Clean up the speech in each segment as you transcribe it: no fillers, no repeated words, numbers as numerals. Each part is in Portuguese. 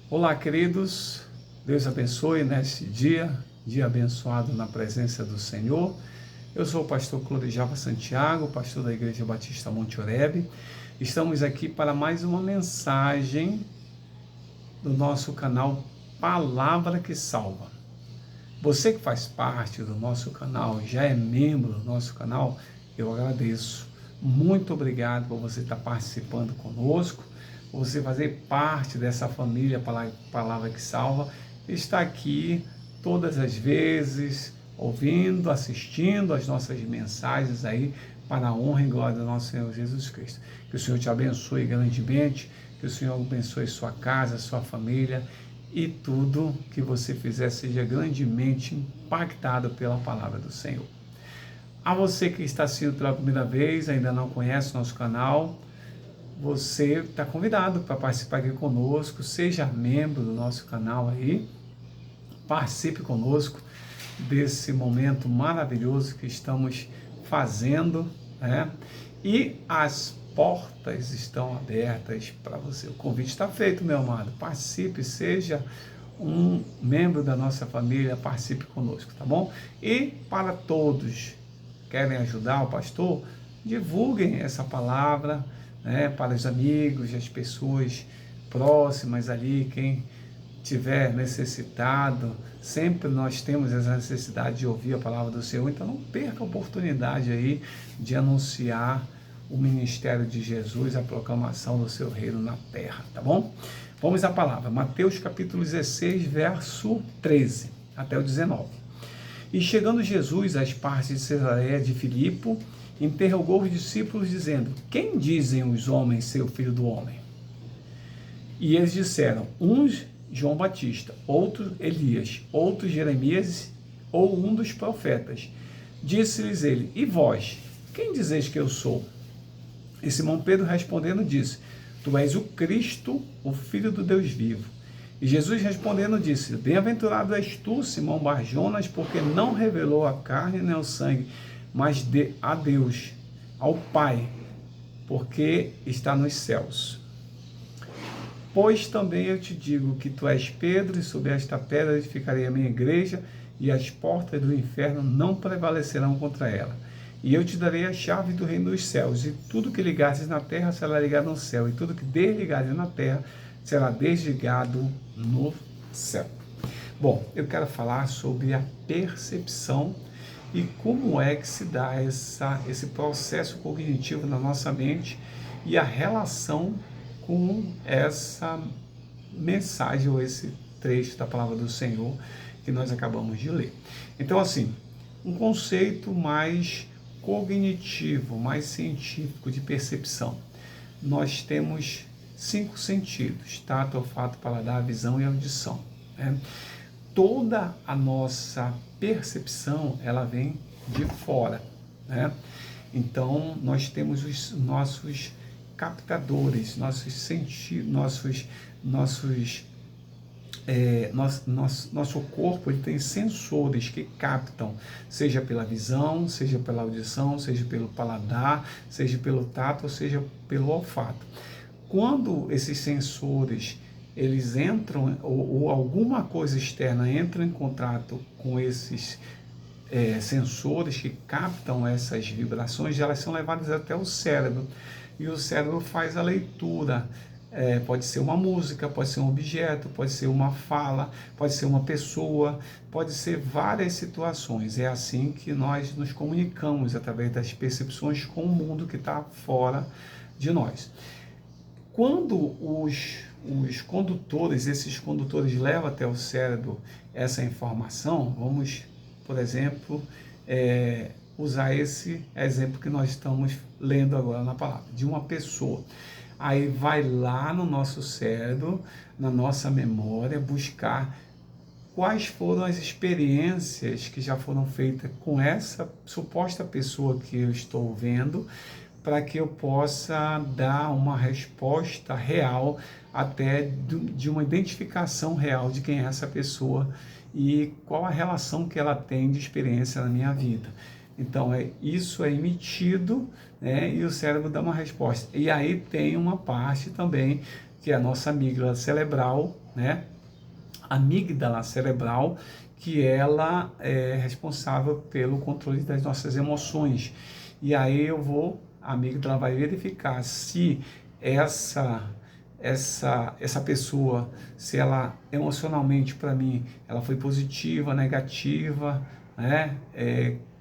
Olá, queridos. Deus abençoe neste dia abençoado na presença do Senhor. Eu sou o pastor Clorijava Santiago, pastor da Igreja Batista Monte Oreb. Estamos aqui para mais uma mensagem do nosso canal Palavra que Salva. Você que faz parte do nosso canal, já é membro do nosso canal, eu agradeço. Muito obrigado por você estar participando conosco, por você fazer parte dessa família Palavra que Salva, estar aqui todas as vezes, ouvindo, assistindo as nossas mensagens aí, para a honra e glória do nosso Senhor Jesus Cristo. Que o Senhor te abençoe grandemente, que o Senhor abençoe sua casa, sua família, e tudo que você fizer seja grandemente impactado pela palavra do Senhor. A você que está assistindo pela primeira vez, ainda não conhece o nosso canal, você está convidado para participar aqui conosco, seja membro do nosso canal aí, participe conosco desse momento maravilhoso que estamos fazendo, né? E as portas estão abertas para você. O convite está feito, meu amado. Participe, seja um membro da nossa família, participe conosco, tá bom? E para todos que querem ajudar o pastor, divulguem essa palavra, né, para os amigos, as pessoas próximas ali, quem tiver necessitado. Sempre nós temos essa necessidade de ouvir a palavra do Senhor, então não perca a oportunidade aí de anunciar o ministério de Jesus, a proclamação do seu reino na terra, tá bom? Vamos à palavra, Mateus capítulo 16, verso 13 até o 19. E chegando Jesus às partes de Cesareia de Filipe, interrogou os discípulos dizendo: quem dizem os homens ser o filho do homem? E eles disseram: uns João Batista, outros Elias, outros Jeremias ou um dos profetas. Disse-lhes ele: e vós, quem dizeis que eu sou? E Simão Pedro respondendo disse: tu és o Cristo, o Filho do Deus vivo. E Jesus respondendo disse: bem-aventurado és tu, Simão Barjonas, porque não revelou a carne nem o sangue, mas a Deus, ao Pai, porque está nos céus. Pois também eu te digo que tu és Pedro, e sobre esta pedra edificarei a minha igreja, e as portas do inferno não prevalecerão contra ela. E eu te darei a chave do reino dos céus, e tudo que ligares na terra será ligado no céu, e tudo que desligares na terra será desligado no céu. Bom, eu quero falar sobre a percepção e como é que se dá esse processo cognitivo na nossa mente e a relação com essa mensagem ou esse trecho da palavra do Senhor que nós acabamos de ler. Então, assim, um conceito mais cognitivo, mais científico de percepção. Nós temos 5 sentidos: tato, olfato, paladar, visão e audição, né? Toda a nossa percepção, ela vem de fora, né? Então, nós temos os nossos captadores, nossos sentidos, nosso corpo, ele tem sensores que captam, seja pela visão, seja pela audição, seja pelo paladar, seja pelo tato, ou seja pelo olfato. Quando esses sensores eles entram, ou alguma coisa externa entra em contato com esses sensores que captam essas vibrações, elas são levadas até o cérebro, e o cérebro faz a leitura. Pode ser uma música, pode ser um objeto, pode ser uma fala, pode ser uma pessoa, pode ser várias situações. É assim que nós nos comunicamos, através das percepções com o mundo que está fora de nós. Quando esses condutores levam até o cérebro essa informação, vamos, por exemplo, usar esse exemplo que nós estamos lendo agora na palavra, de uma pessoa. Aí vai lá no nosso cérebro, na nossa memória, buscar quais foram as experiências que já foram feitas com essa suposta pessoa que eu estou vendo, para que eu possa dar uma resposta real, até de uma identificação real de quem é essa pessoa e qual a relação que ela tem de experiência na minha vida. Então, isso é emitido, né, e o cérebro dá uma resposta. E aí tem uma parte também que é a nossa amígdala cerebral, né? Amígdala cerebral, que ela é responsável pelo controle das nossas emoções. E aí a amígdala vai verificar se essa pessoa, se ela emocionalmente para mim, ela foi positiva, negativa, né?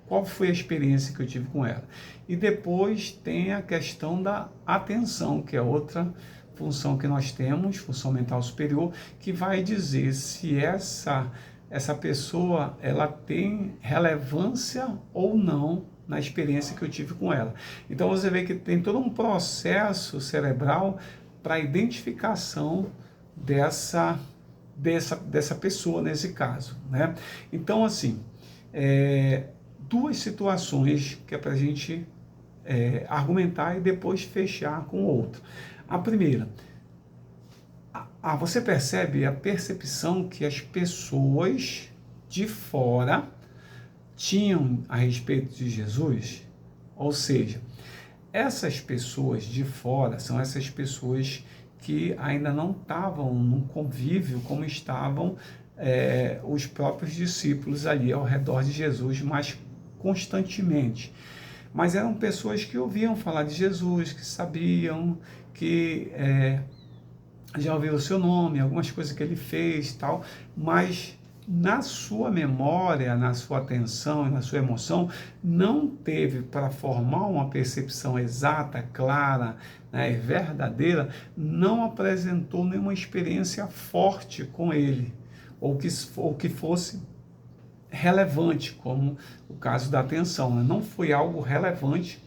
Qual foi a experiência que eu tive com ela? E depois tem a questão da atenção, que é outra função que nós temos, função mental superior, que vai dizer se essa pessoa ela tem relevância ou não na experiência que eu tive com ela. Então você vê que tem todo um processo cerebral para a identificação dessa pessoa nesse caso, né? Então, assim, duas situações que é para a gente argumentar e depois fechar com o outro. A primeira, você percebe a percepção que as pessoas de fora tinham a respeito de Jesus? Ou seja, essas pessoas de fora são essas pessoas que ainda não estavam num convívio como estavam os próprios discípulos ali ao redor de Jesus mais constantemente. Mas eram pessoas que ouviam falar de Jesus, que sabiam, que já ouviram o seu nome, algumas coisas que ele fez e tal, mas na sua memória, na sua atenção e na sua emoção, não teve para formar uma percepção exata, clara, né, verdadeira, não apresentou nenhuma experiência forte com ele, ou que fosse relevante, como o caso da atenção, né? Não foi algo relevante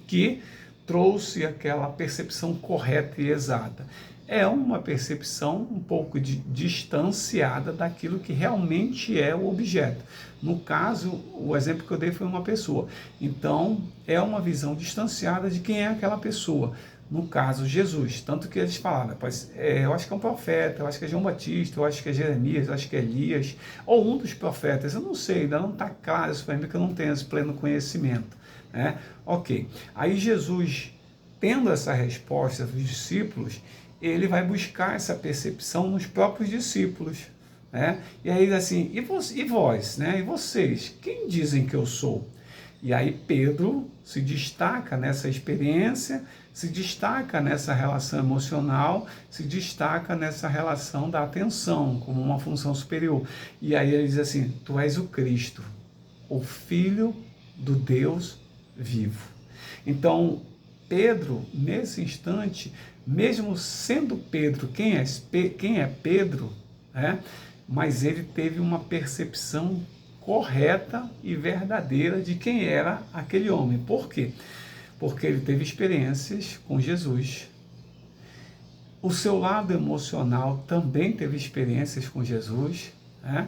que trouxe aquela percepção correta e exata. É uma percepção um pouco distanciada daquilo que realmente é o objeto. No caso, o exemplo que eu dei foi uma pessoa. Então, é uma visão distanciada de quem é aquela pessoa. No caso, Jesus. Tanto que eles falaram, eu acho que é um profeta, eu acho que é João Batista, eu acho que é Jeremias, eu acho que é Elias, ou um dos profetas, eu não sei, ainda não está claro isso para mim, porque eu não tenho esse pleno conhecimento. Né? Ok. Aí Jesus, tendo essa resposta dos discípulos, ele vai buscar essa percepção nos próprios discípulos, né? E aí assim, e vós, né? E vocês, quem dizem que eu sou? E aí Pedro se destaca nessa experiência, se destaca nessa relação emocional, se destaca nessa relação da atenção, como uma função superior. E aí ele diz assim, tu és o Cristo, o Filho do Deus vivo. Então, Pedro, nesse instante, mesmo sendo Pedro quem é Pedro, né? Mas ele teve uma percepção correta e verdadeira de quem era aquele homem. Por quê? Porque ele teve experiências com Jesus. O seu lado emocional também teve experiências com Jesus, né?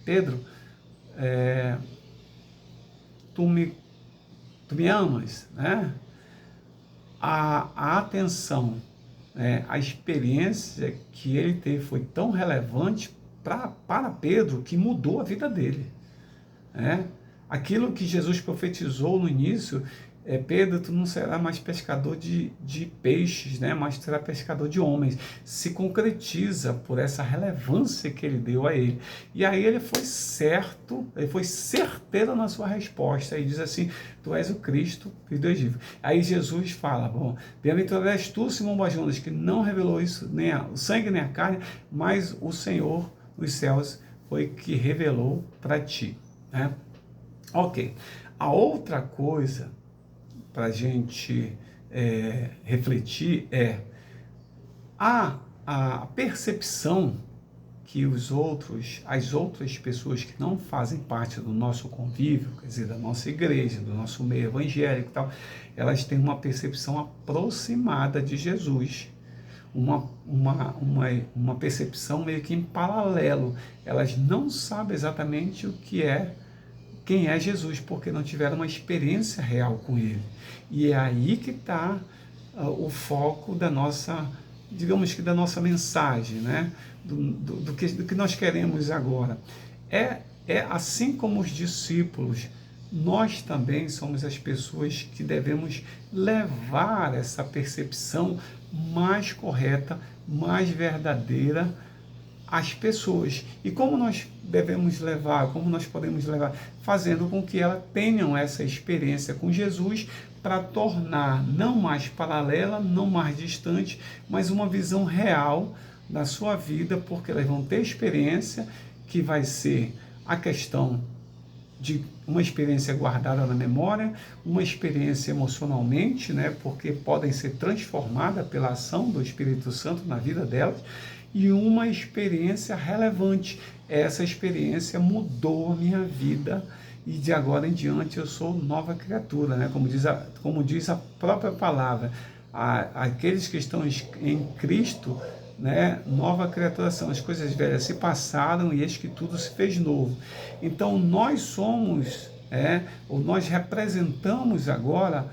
Pedro, tu me amas, né? A atenção, a experiência que ele teve foi tão relevante para Pedro que mudou a vida dele. Aquilo que Jesus profetizou no início, Pedro, tu não será mais pescador de peixes, né? Mas será pescador de homens. Se concretiza por essa relevância que ele deu a ele. E aí ele foi certeiro na sua resposta. E diz assim, tu és o Cristo, filho do Deus vivo. Aí Jesus fala, bem-aventurado és tu, Simão Bar-Jonas, que não revelou isso, nem o sangue nem a carne, mas o Senhor dos céus foi que revelou para ti. Né? Ok. A outra coisa para a gente refletir a percepção que as outras pessoas que não fazem parte do nosso convívio, quer dizer, da nossa igreja, do nosso meio evangélico e tal, elas têm uma percepção aproximada de Jesus. Uma percepção meio que em paralelo. Elas não sabem exatamente quem é Jesus, porque não tiveram uma experiência real com ele. E é aí que está o foco da nossa, digamos que da nossa mensagem, né? do que nós queremos agora. Assim como os discípulos, nós também somos as pessoas que devemos levar essa percepção mais correta, mais verdadeira às pessoas. E como nós devemos levar, como nós podemos levar? Fazendo com que elas tenham essa experiência com Jesus, para tornar não mais paralela, não mais distante, mas uma visão real da sua vida, porque elas vão ter experiência que vai ser a questão de uma experiência guardada na memória, uma experiência emocionalmente, né, porque podem ser transformadas pela ação do Espírito Santo na vida delas, e uma experiência relevante. Essa experiência mudou a minha vida e de agora em diante eu sou nova criatura, né? Como diz a própria palavra, aqueles que estão em Cristo, né, nova criatura são, as coisas velhas se passaram e eis que tudo se fez novo. Então nós somos, ou nós representamos agora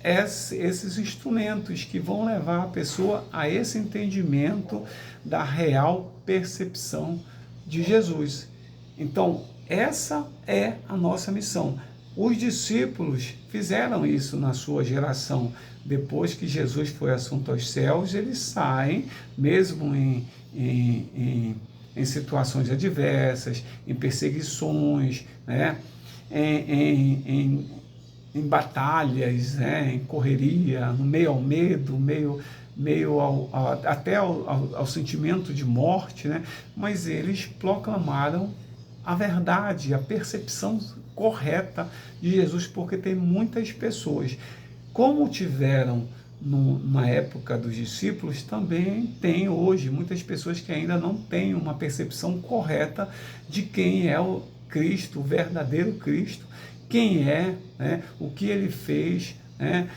esses instrumentos que vão levar a pessoa a esse entendimento da real percepção de Jesus. Então essa é a nossa missão. Os discípulos fizeram isso na sua geração. Depois que Jesus foi assunto aos céus, eles saem, mesmo em situações adversas, em perseguições, né? em batalhas, né? Em correria, no meio ao medo, até ao sentimento de morte, né? Mas eles proclamaram a verdade, a percepção correta de Jesus, porque tem muitas pessoas, como tiveram na época dos discípulos, também tem hoje muitas pessoas que ainda não têm uma percepção correta de quem é o Cristo, o verdadeiro Cristo, quem é, né, o que ele fez, né,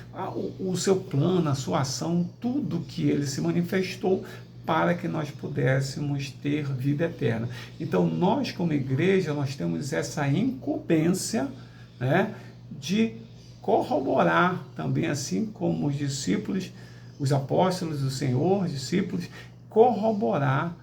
o seu plano, a sua ação, tudo que ele se manifestou para que nós pudéssemos ter vida eterna. Então, nós como igreja, nós temos essa incumbência, né, de corroborar também, assim como os discípulos, os apóstolos do Senhor, discípulos, corroborar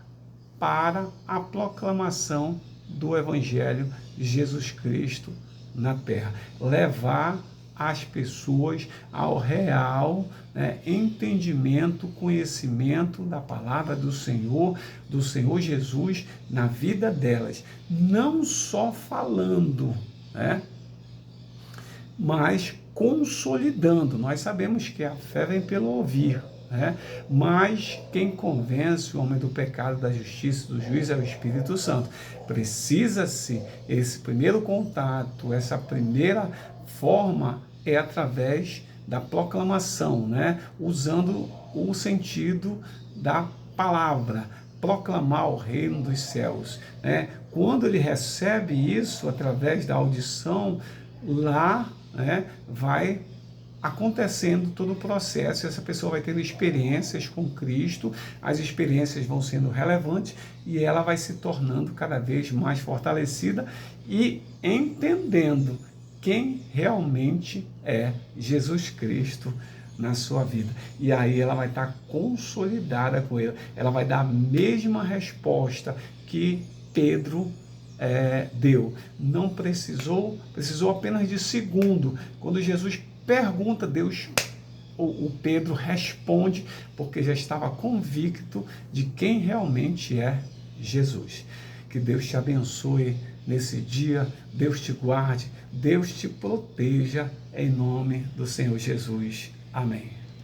para a proclamação do Evangelho de Jesus Cristo na terra. Levar as pessoas ao real, né, entendimento, conhecimento da palavra do Senhor Jesus na vida delas. Não só falando, né, mas consolidando. Nós sabemos que a fé vem pelo ouvir, né? Mas quem convence o homem do pecado, da justiça, do juízo é o Espírito Santo. Precisa-se esse primeiro contato, essa primeira forma é através da proclamação, né? Usando o sentido da palavra, proclamar o reino dos céus, né? Quando ele recebe isso através da audição, lá, né, vai acontecendo todo o processo, essa pessoa vai tendo experiências com Cristo, as experiências vão sendo relevantes e ela vai se tornando cada vez mais fortalecida e entendendo quem realmente é Jesus Cristo na sua vida. E aí ela vai estar consolidada com ele, ela vai dar a mesma resposta que Pedro deu. Não precisou apenas de segundo. Quando Jesus pergunta, o Pedro responde, porque já estava convicto de quem realmente é Jesus. Que Deus te abençoe nesse dia, Deus te guarde, Deus te proteja, em nome do Senhor Jesus. Amém.